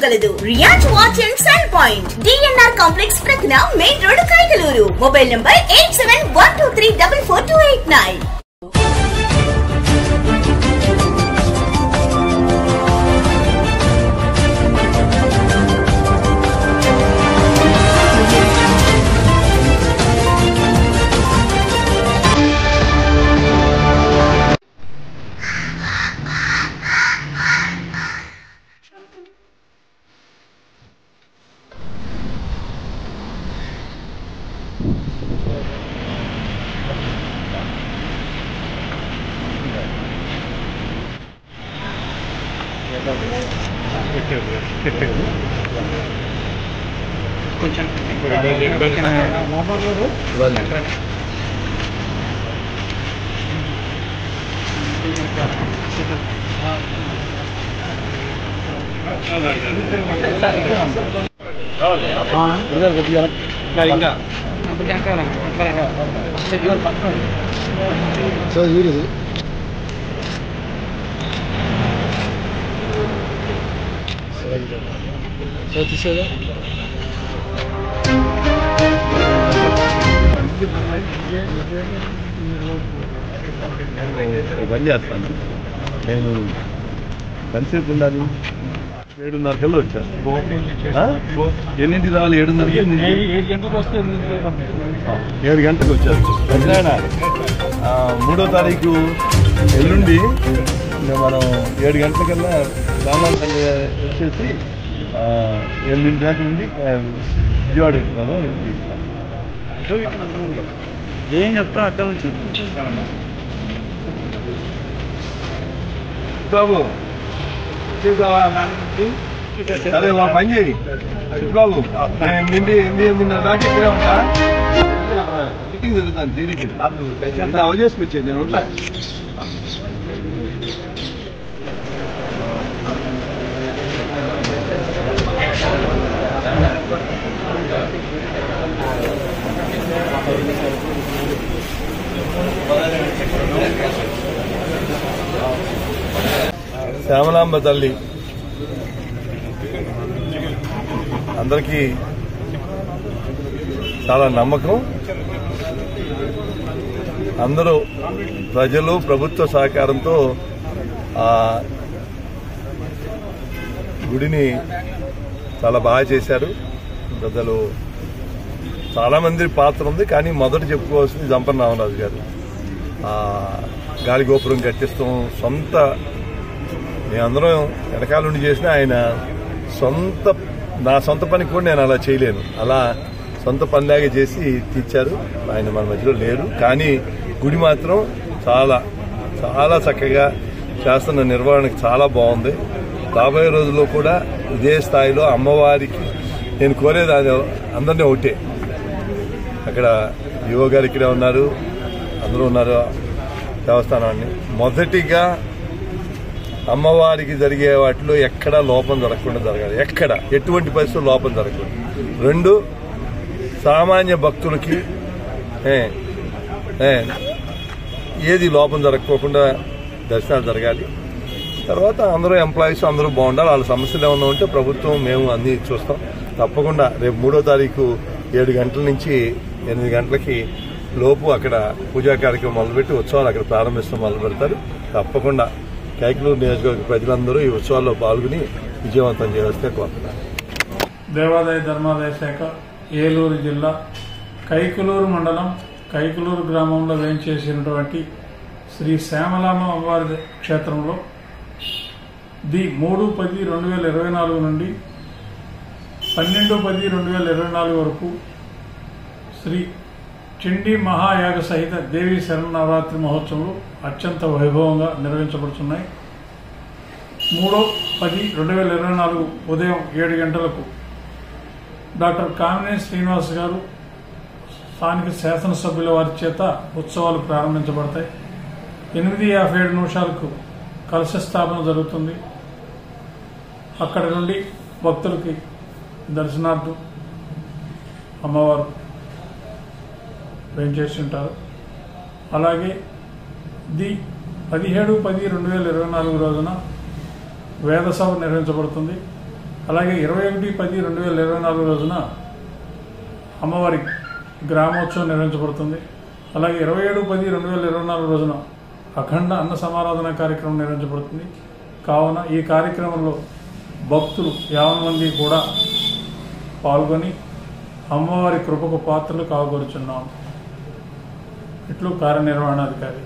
కలదు. Riyaz watch and cell point DNR complex ప్రక్కన main road Kaikaluru. Mobile number 8712344289. పని చేస్తాను నేను ఎంతసేపు ఉండాలి 7:30 వచ్చాను. ఎన్నింటికి రావాలి? 7:30కి 7 గంటలకు వచ్చాను. 3వ తారీఖు ఎల్లుండి మనం 7 గంటలకల్లా రామాంతంగా వచ్చేసి 8 దాకా నుండి విజయవాడ ఏం చెప్తా అక్కడ నుంచి బాబు అదే మా పని చేయి బాబు. నిన్న దాకా ఇక్కడే ఉంటా. మీటింగ్ జరుగుతాను దీనికి అంత అవజేసుకొచ్చేది నేను ఉంటా. శ్యామలాంబ తల్లి అందరికీ చాలా నమ్మకం. అందరూ ప్రజలు ప్రభుత్వ సహకారంతో ఆ గుడిని చాలా బాగా చేశారు. ప్రజలు చాలా మంది పాత్ర ఉంది. కానీ మొదట చెప్పుకోవాల్సింది జంపన్న రామరాజు గారు. గాలి గోపురం కట్టిస్తాం సొంత మేమందరం వెనకాల నుండి చేసిన ఆయన నా సొంత పనికి కూడా నేను అలా చేయలేను. అలా సొంత పనిలాగా చేసి తీర్చారు. ఆయన మన మధ్యలో లేరు. కానీ గుడి మాత్రం చాలా చాలా చక్కగా చేస్తున్న నిర్వహణకు చాలా బాగుంది. రాబోయే రోజుల్లో కూడా ఇదే స్థాయిలో అమ్మవారికి నేను కోరేది అందరినీ ఒకటే. అక్కడ యువ గారు ఇక్కడే ఉన్నారు, అందరూ ఉన్నారు దేవస్థానాన్ని. మొదటిగా అమ్మవారికి జరిగే వాటిలో ఎక్కడా లోపం జరగకుండా జరగాలి. ఎటువంటి పరిస్థితుల్లో లోపం జరగకూడదు. 2 సామాన్య భక్తులకి ఏది లోపం జరగకోకుండా దర్శనాలు జరగాలి. తర్వాత అందరూ ఎంప్లాయీస్ అందరూ బాగుండాలి. వాళ్ళ సమస్యలు ఏమన్నా ఉంటే ప్రభుత్వం మేము అన్ని చూస్తాం. తప్పకుండా రేపు 3వ తారీఖు 7 గంటల నుంచి 8 గంటలకి లోపు అక్కడ పూజా కార్యక్రమం మొదలుపెట్టి ఉత్సవాలు అక్కడ ప్రారంభిస్తాం మొదలు పెడతారు. తప్పకుండా కైకలూరు నియోజకవర్గ ప్రజలందరూ ఈ ఉత్సవాల్లో పాల్గొని విజయవంతం చేస్తే కోరుతున్నారు. దేవాదాయ ధర్మాదాయ శాఖ ఏలూరు జిల్లా కైకలూరు మండలం కైకలూరు గ్రామంలో వేంచేసినటువంటి శ్రీ శ్యామలాంబ అమ్మవారి క్షేత్రంలో 3/10/2024 నుండి 12/10/2024 వరకు శ్రీ చండీ మహాయాగ సహిత దేవీ శరన్నవరాత్రి మహోత్సవాలు అత్యంత వైభవంగా నిర్వహించబడుతున్నాయి. 3/10/2024 ఉదయం 7 గంటలకు డాక్టర్ కామినేని శ్రీనివాస్ గారు స్థానిక శాసనసభ్యుల వారి చేత ఉత్సవాలు ప్రారంభించబడతాయి. 8:57 కలశ స్థాపన జరుగుతుంది. అక్కడి నుండి భక్తులకి దర్శనార్థం అమ్మవారు వేంచేసి ఉంటారు. అలాగే 17/10/2024 రోజున వేద సభ నిర్వహించబడుతుంది. అలాగే 21/10/2024 రోజున అమ్మవారి గ్రామోత్సవం నిర్వహించబడుతుంది. అలాగే 27/10/2024 రోజున అఖండ అన్న సమారాధన కార్యక్రమం నిర్వహించబడుతుంది. కావున ఈ కార్యక్రమంలో భక్తులు 50 మంది కూడా పాల్గొని అమ్మవారి కృపకు పాత్రలు కాగోరుచున్నాం. ఇట్లు కార్యనిర్వహణాధికారి.